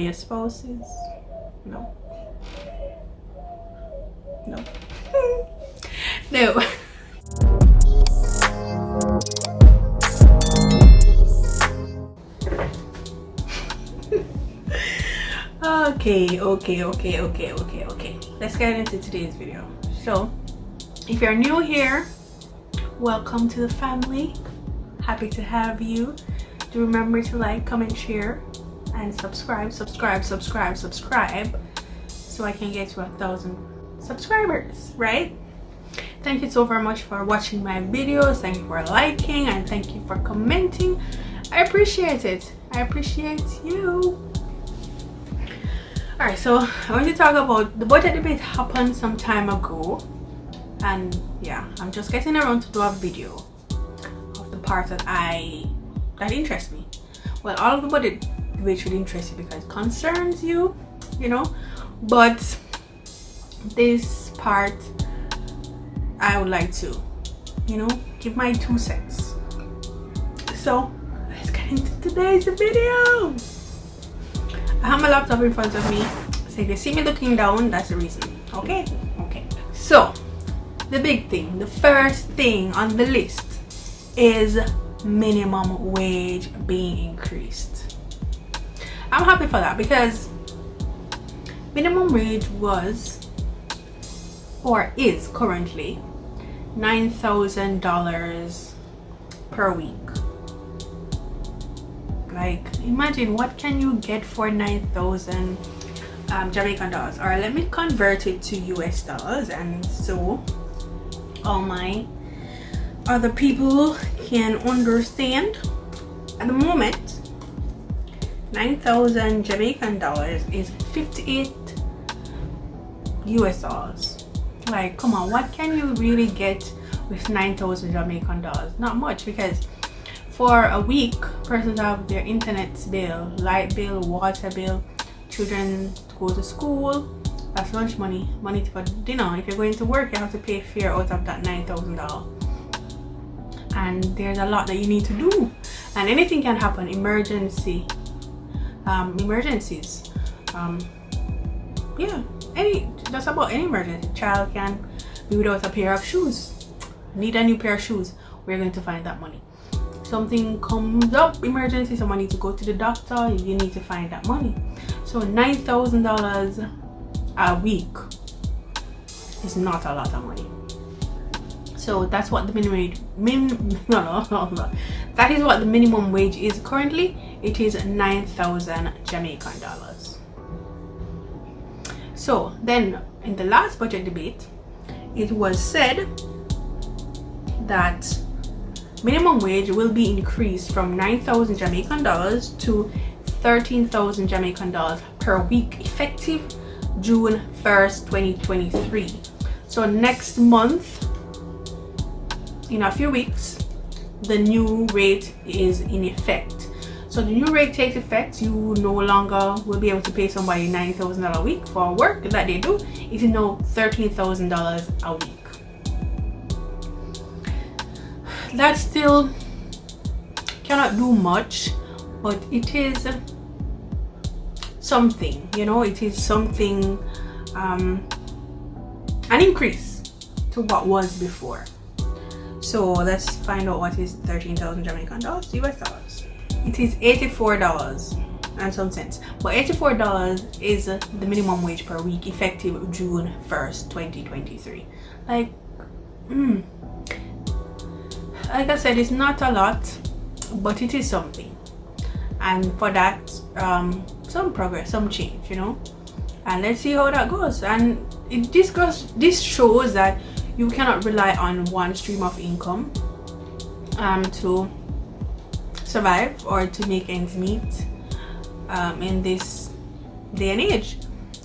your spouses? No. No. No. Okay. Let's get into today's video. So, if you're new here, welcome to the family. Happy to have you. Do remember to like, comment, share, and subscribe, so I can get to 1,000 subscribers, right? Thank you so very much for watching my videos. Thank you for liking, and thank you for commenting. I appreciate it. I appreciate you. Alright, so I want to talk about the budget debate. Happened some time ago, and yeah, I'm just getting around to do a video of the part that interests me. Well, all of the budget debate should interest you because it concerns you, but this part I would like to give my 2 cents. So let's get into today's video. I have my laptop in front of me, so if you see me looking down, that's the reason. Okay. So the big thing, the first thing on the list is minimum wage being increased. I'm happy for that because minimum wage was or is currently $9,000 per week. Like, imagine, what can you get for 9,000 Jamaican dollars? Or let me convert it to US dollars, and so all my other people can understand. At the moment, 9,000 Jamaican dollars is 58 US dollars. Like, come on, what can you really get with 9,000 Jamaican dollars? Not much, because for a week, persons have their internet bill, light bill, water bill, children to go to school, that's lunch money, money for dinner. If you're going to work, you have to pay fare out of that $9,000. And there's a lot that you need to do, and anything can happen. Emergencies, just about any emergency. Child can be without a pair of shoes, need a new pair of shoes. We're going to find that money. Something comes up, emergency, someone needs to go to the doctor, you need to find that money. So $9,000 a week is not a lot of money. So that's what the that is what the minimum wage is currently. It is 9,000 Jamaican dollars. So then in the last budget debate, it was said that minimum wage will be increased from 9,000 Jamaican dollars to 13,000 Jamaican dollars per week, effective June 1st, 2023. So next month, in a few weeks, the new rate is in effect. So the new rate takes effect. You no longer will be able to pay somebody $9,000 a week for work that they do. It is now $13,000 a week. That still cannot do much, but it is something, it is something, an increase to what was before. So let's find out what is 13,000 Jamaican dollars, US dollars. It is $84 and some cents, but $84 is the minimum wage per week, effective June 1st, 2023. Like I said, it's not a lot, but it is something. And for that, some progress, some change, and let's see how that goes. And this shows that you cannot rely on one stream of income to survive or to make ends meet in this day and age.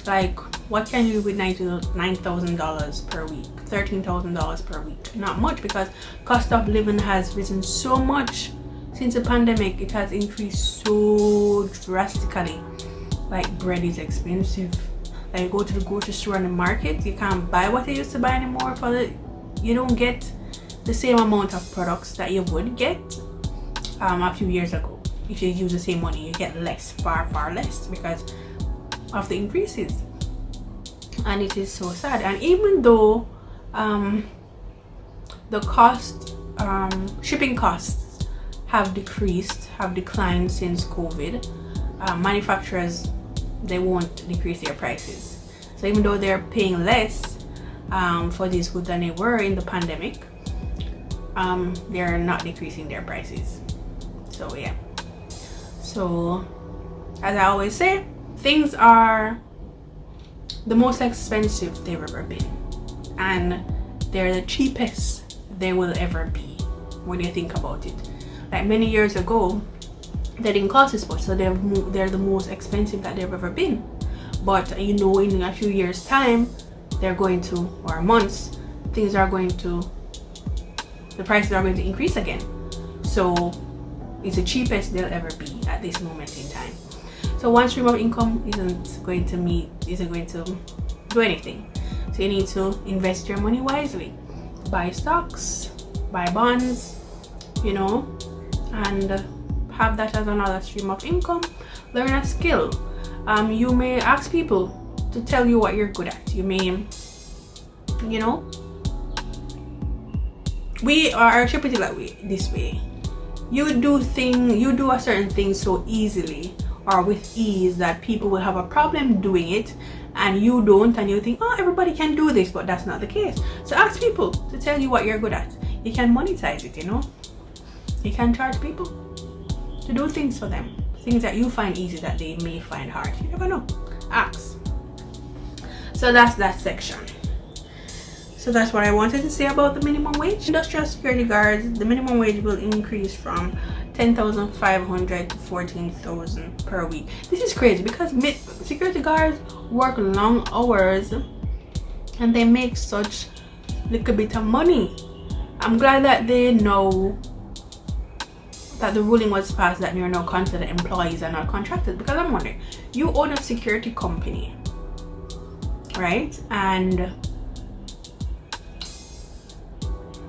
Like, what can you do with $9,000 per week, $13,000 per week? Not much, because cost of living has risen so much since the pandemic. It has increased so drastically. Like, bread is expensive. Like, you go to the grocery store and the market, you can't buy what you used to buy anymore. You don't get the same amount of products that you would get a few years ago. If you use the same money, you get less, far less, because of the increases, and it is so sad. And even though the shipping costs have declined since COVID, manufacturers, they won't decrease their prices. So even though they're paying less for these goods than they were in the pandemic, they're not decreasing their prices. So yeah, so as I always say, things are the most expensive they've ever been, and they're the cheapest they will ever be when you think about it. Like many years ago, they didn't cost this much, so they're the most expensive that they've ever been. But you know, in a few years time, they're going to, or months, the prices are going to increase again. So it's the cheapest they'll ever be at this moment in time. So one stream of income isn't going to do anything. So you need to invest your money wisely. Buy stocks, buy bonds, you know, and have that as another stream of income. Learn a skill. You may ask people to tell you what you're good at. You may, you know, we are put it like this way. You do a certain thing so easily or with ease that people will have a problem doing it, and you don't, and you think, oh, everybody can do this, but that's not the case. So ask people to tell you what you're good at. You can monetize it, you know. You can charge people to do things for them, things that you find easy that they may find hard. You never know. Ask. So that's that section. So that's what I wanted to say about the minimum wage. Industrial security guards, the minimum wage will increase from 10,500 to 14,000 per week. This is crazy because security guards work long hours and they make such little bit of money. I'm glad that they know that the ruling was passed that you're now considered employees and not contractors, because I'm wondering, you own a security company, right? And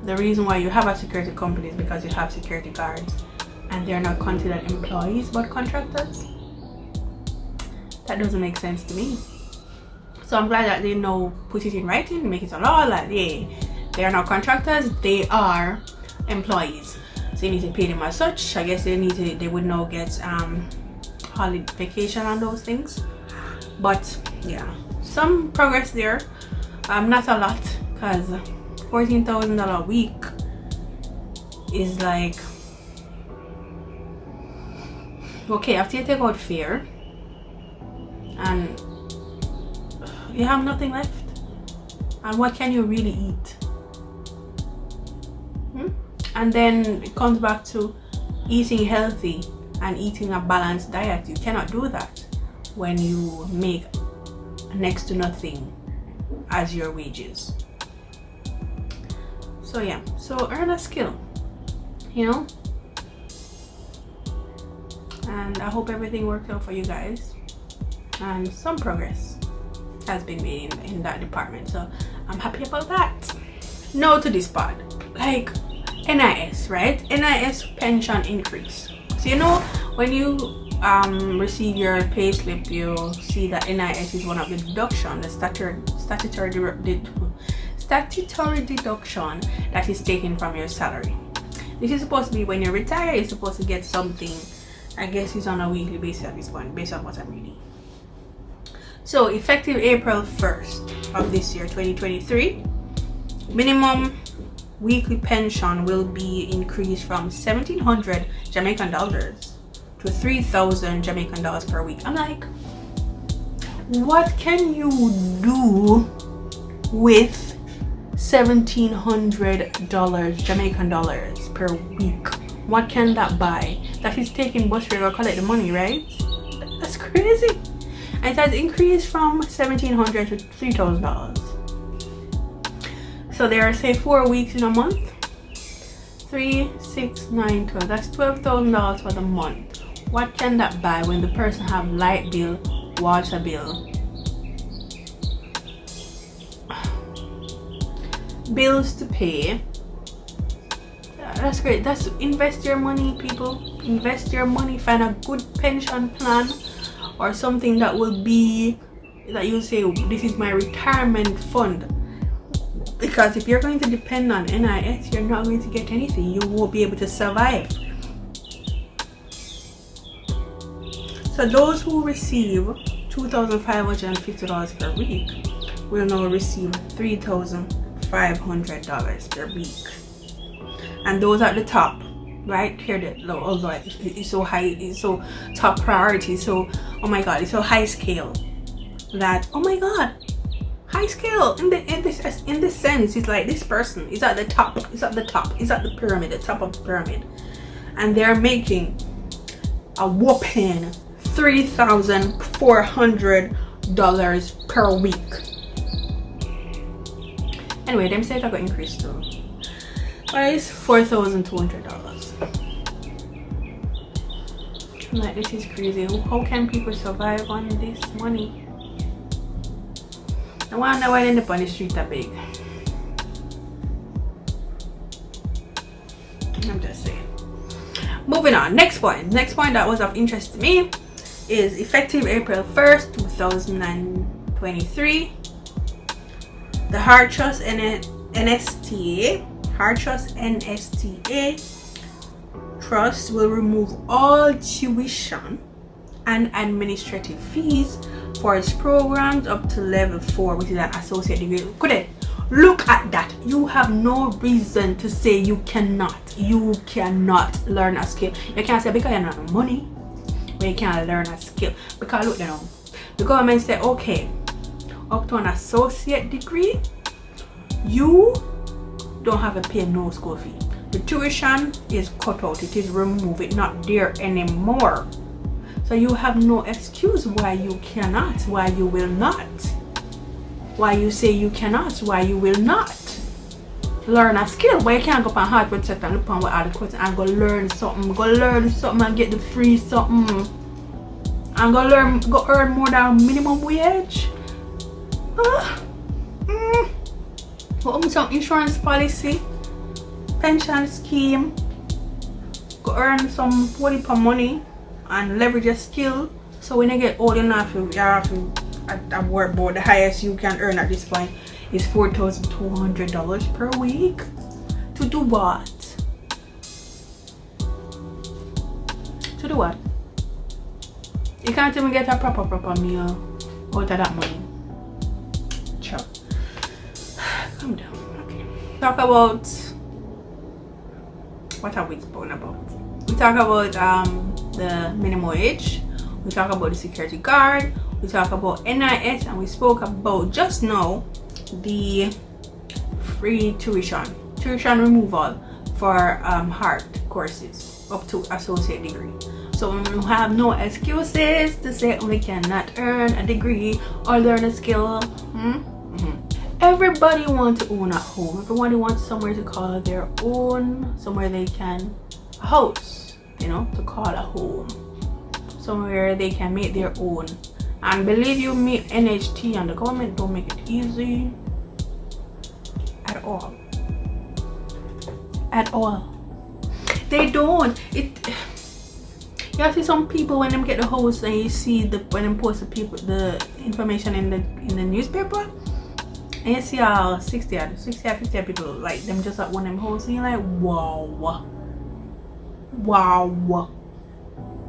the reason why you have a security company is because you have security guards and they're not considered employees but contractors. That doesn't make sense to me. So I'm glad that they know, put it in writing, make it a law that they are not contractors, they are employees. So you need to pay them as such. I guess they would now get holiday vacation on those things. But yeah, some progress there. Not a lot, because $14,000 a week is like, okay, after you take out fare and you have nothing left, and what can you really eat? And then it comes back to eating healthy and eating a balanced diet. You cannot do that when you make next to nothing as your wages. So yeah, so earn a skill, you know, and I hope everything works out for you guys, and some progress has been made in that department, so I'm happy about that. Now to this part, like NIS, right? NIS pension increase. So you know, when you receive your pay slip, you'll see that NIS is one of the deduction, the statutory deduction that is taken from your salary. This is supposed to be when you retire, you're supposed to get something. I guess it's on a weekly basis at this point, based on what I'm reading. So effective April 1st of this year, 2023, minimum weekly pension will be increased from 1,700 Jamaican dollars to 3,000 Jamaican dollars per week. I'm like, what can you do with $1,700 Jamaican dollars per week? What can that buy? That is taking bus fare or collect the money, right? That's crazy. And it has increased from $1,700 to $3,000. So there are, say, 4 weeks in a month. 3, 6, 9, 12. That's $12,000 for the month. What can that buy when the person have light bill, water bill, bills to pay? That's great. That's invest your money, people. Invest your money. Find a good pension plan or something that will be that you say this is my retirement fund. Because if you're going to depend on NIS, you're not going to get anything. You won't be able to survive. So those who receive $2,550 per week will now receive $3,500 per week. And those at the top, right here, although it's so high, it's so top priority, so oh my god, it's so high scale that oh my god, high scale in this sense, it's like this person is at the top, it's at the pyramid, the top of the pyramid, and they're making a whopping $3,400 per week. Anyway, them say I got increased too. Price $4,200. I'm like, this is crazy. How can people survive on this money? I wonder why they end up on the street that big. I'm just saying. Moving on. Next point that was of interest to me is effective April 1st, 2023. The Hard Trust NSTA Trust will remove all tuition and administrative fees for its programs up to level 4, which is an associate degree. Look at that. You have no reason to say you cannot learn a skill. You can't say because you don't have money, but you can't learn a skill. Because look, you know, the government said okay, up to an associate degree, you don't have to pay no school fee. The tuition is cut out, it is removed, it's not there anymore. So you have no excuse why you cannot, why you will not, why you say you cannot, why you will not learn a skill. Why you can't go up on Harvard set and look on what are the questions and go learn something and get the free something and go earn more than minimum wage. Some insurance policy, pension scheme, go earn some money and leverage a skill. So when you get old enough, you have to at work board. The highest you can earn at this point is $4,200 per week. To do what? To do what? You can't even get a proper meal out of that money. Sure. Calm down. Okay. Talk about what have we spoken about? We talk about the minimum wage. We talk about the security guard. We talk about NIS, and we spoke about just now the free tuition removal for hard courses up to associate degree. So we have no excuses to say we cannot earn a degree or learn a skill. Everybody wants to own a home. Everybody wants somewhere to call their own, somewhere they can, a house, you know, to call a home, somewhere they can make their own. And believe you me, NHT and the government don't make it easy at all. At all. They don't. You see some people when them get the house and you see when them post the information in the newspaper, and you see all 60 or 50 people like them just at one of them house, and you're like, wow,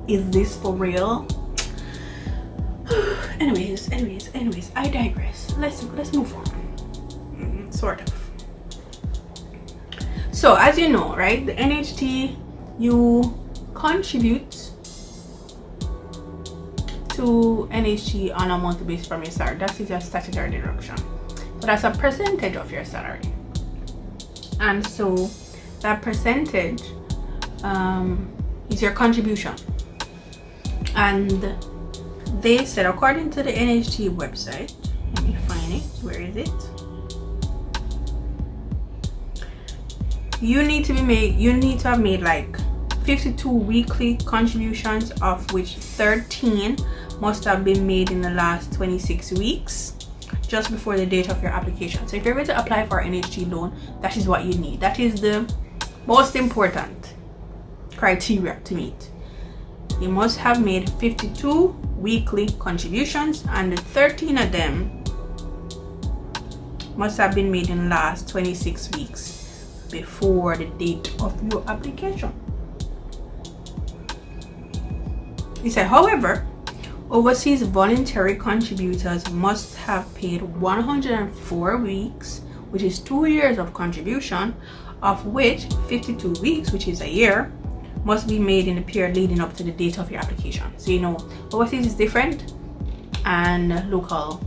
is this for real? anyways, I digress. Let's move on. Sort of. So as you know, right, the NHT, you contribute to NHT on a monthly basis from your salary. That is your statutory deduction. So that's a percentage of your salary. And so that percentage is your contribution. And they said, according to the NHT website, let me find it. Where is it? You need to have made like 52 weekly contributions, of which 13 must have been made in the last 26 weeks, just before the date of your application. So if you're going to apply for an NHT loan, that is what you need. That is the most important criteria to meet. you must have made 52 weekly contributions, and 13 of them must have been made in the last 26 weeks before the date of your application. He said, however, overseas voluntary contributors must have paid 104 weeks, which is 2 years of contribution, of which 52 weeks, which is a year, must be made in the period leading up to the date of your application. So you know, overseas is different, and local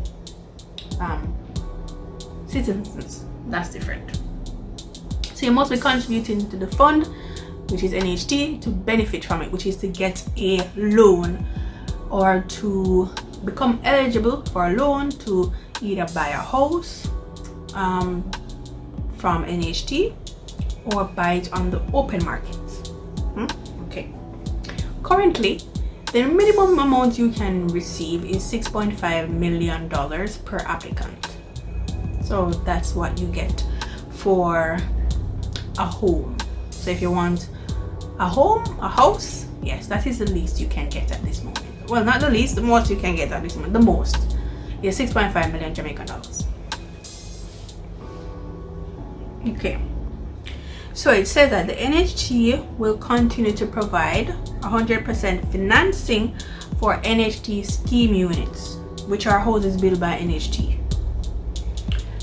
citizens, that's different. So you must be contributing to the fund, which is NHT, to benefit from it, which is to get a loan or to become eligible for a loan to either buy a house from NHT or buy it on the open market. Okay. Currently, the minimum amount you can receive is $6.5 million per applicant. So that's what you get for a home. So if you want a home, a house, yes, that is the least you can get at this moment. Well, not the least, the most you can get at this moment. The most is 6.5 million Jamaican dollars. Okay. So it says that the NHT will continue to provide 100% financing for NHT scheme units, which are houses built by NHT.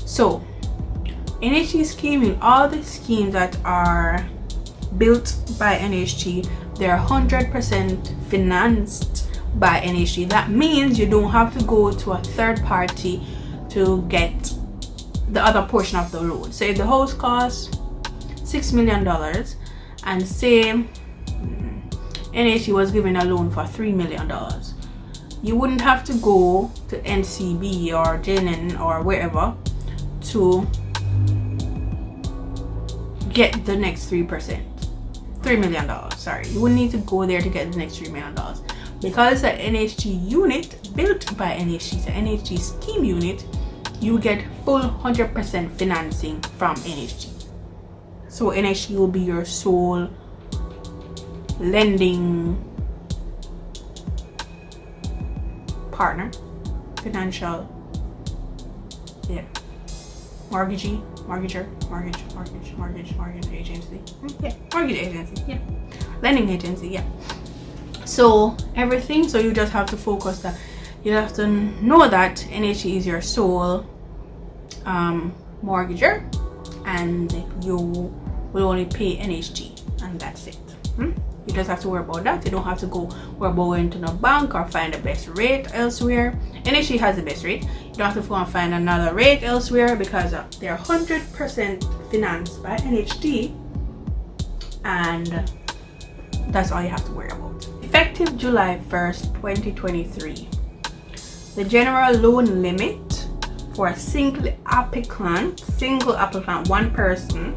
So NHT scheme, all the schemes that are built by NHT, they're 100% financed by NHT. That means you don't have to go to a third party to get the other portion of the loan. So if the house costs $6 million and say NHT was giving a loan for $3 million, you wouldn't have to go to NCB or JNN or wherever to get the next 3%. $3 million, sorry. You wouldn't need to go there to get the next $3 million. Because the NHT unit built by NHT, the NHT scheme unit, you get full 100% financing from NHT. So NHT will be your sole lending partner, financial, mortgage agency, mortgage agency, lending agency, so everything. So you just have to focus that you have to know that NHT is your sole mortgager, and you will only pay NHT, and that's it. You just have to worry about that. You don't have to go worry about going to the bank or find the best rate elsewhere. NHT has the best rate. You don't have to go and find another rate elsewhere because they're 100% financed by NHT, and that's all you have to worry about. Effective July 1st, 2023, the general loan limit for a single applicant, one person,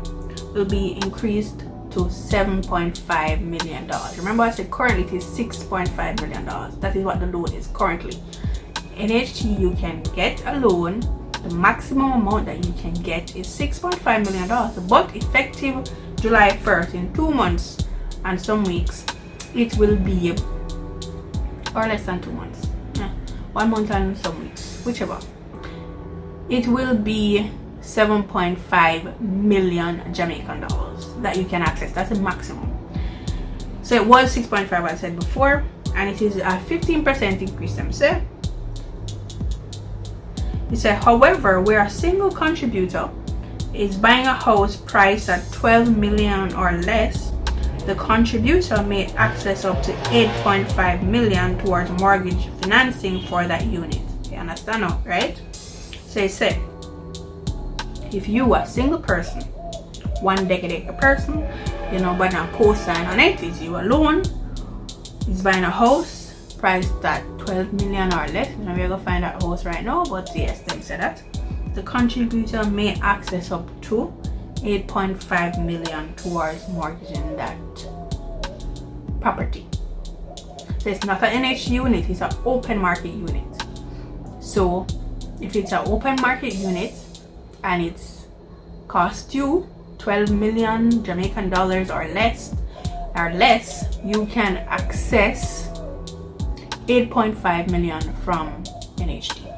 will be increased to $7.5 million. Remember I said currently it is $6.5 million. That is what the loan is currently. NHT, you can get a loan. The maximum amount that you can get is $6.5 million. But effective July 1st, in 2 months and some weeks, it will be, or less than 2 months, 1 month and some weeks, whichever, it will be 7.5 million Jamaican dollars that you can access. That's the maximum. So it was 6.5, I said before, and it is a 15% increase. Them say. He said, however, where a single contributor is buying a house priced at 12 million or less, the contributor may access up to 8.5 million towards mortgage financing for that unit. You understand now, right? So he said, if you are a single person, one decade person, but a co-sign on it is you alone, is buying a house priced at 12 million or less. We're gonna find that house right now, but yes, they said that the contributor may access up to 8.5 million towards mortgaging that property. So it's not an NHT unit, it's an open market unit. So if it's an open market unit and it's cost you 12 million Jamaican dollars or less, you can access 8.5 million from NHT.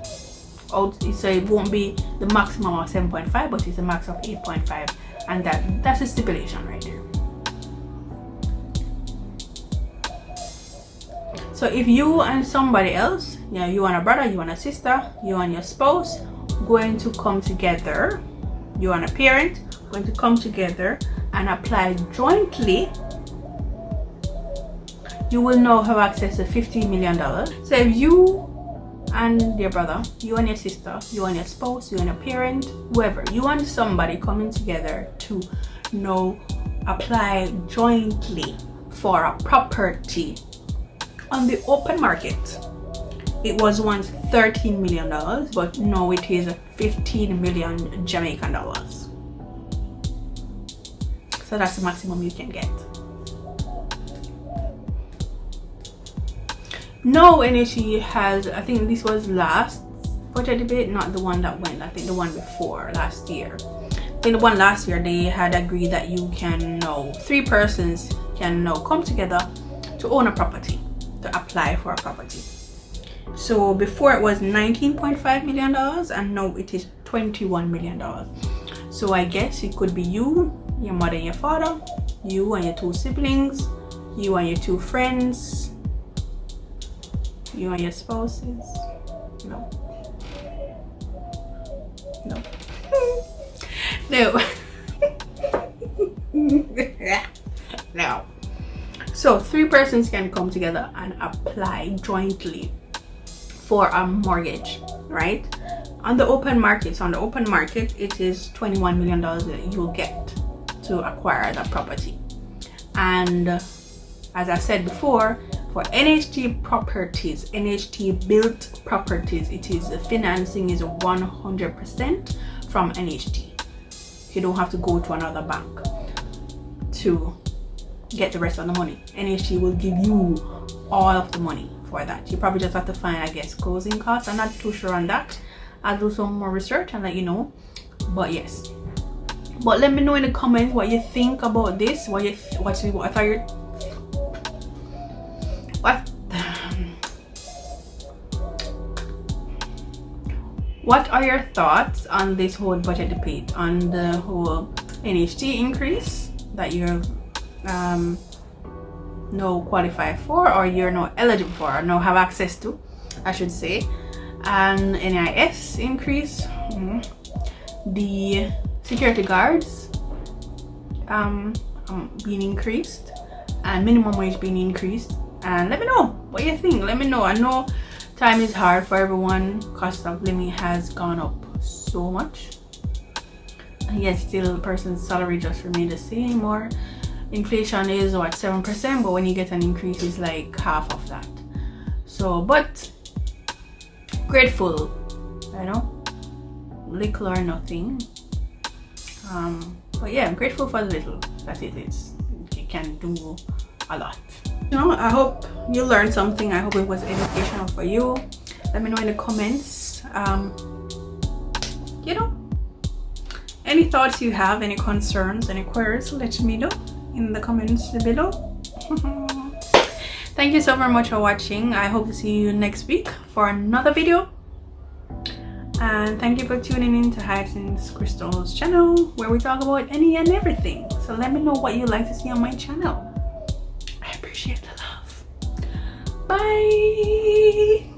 So it won't be the maximum of 7.5, but it's a max of 8.5, and that's a stipulation right there. So if you and somebody else, you and a brother, you and a sister, you and your spouse, going to come together, you and a parent going to come together and apply jointly, you will now have access to $15 million. So if you and your brother, you and your sister, you and your spouse, you and a parent, whoever, you and somebody coming together to now apply jointly for a property on the open market, it was once $13 million, but now it is 15 million Jamaican dollars. So that's the maximum you can get. No, NHT has, I think this was last budget debate, not the one that went, I think the one before last year. I think the one last year, they had agreed that you can now, 3 persons can now come together to own a property, to apply for a property. So before it was $19.5 million, and now it is $21 million. So I guess it could be you, your mother and your father, you and your 2 siblings, you and your 2 friends, you and your spouses. No. No. No. So 3 persons can come together and apply jointly for a mortgage, right? On the open market, it is $21 million that you'll get to acquire the property. And as I said before, for NHT properties, NHT built properties, the financing is 100% from NHT. You don't have to go to another bank to get the rest of the money. NHT will give you all of the money for that. You probably just have to find, I guess, closing costs. I'm not too sure on that. I'll do some more research and let you know. But yes. But let me know in the comments what you think about this. What are your thoughts on this whole budget debate, on the whole NHT increase that you're no qualify for, or you're not eligible for, or no have access to, I should say, and NIS increase, the security guards being increased, and minimum wage being increased. And let me know what you think. Let me know. I know time is hard for everyone. Cost of living has gone up so much, and yet still the person's salary just remains the same, or inflation is what, 7%, but when you get an increase it's like half of that. So, but grateful, you know, little or nothing. But yeah, I'm grateful for the little that it is. It can do a lot. You know, I hope you learned something. I hope it was educational for you. Let me know in the comments, you know, any thoughts you have, any concerns, any queries, let me know in the comments below. Thank you so very much for watching. I hope to see you next week for another video, and thank you for tuning in to Hyacinth Crystal's channel, where we talk about any and everything. So let me know what you like to see on my channel. I appreciate the love. Bye.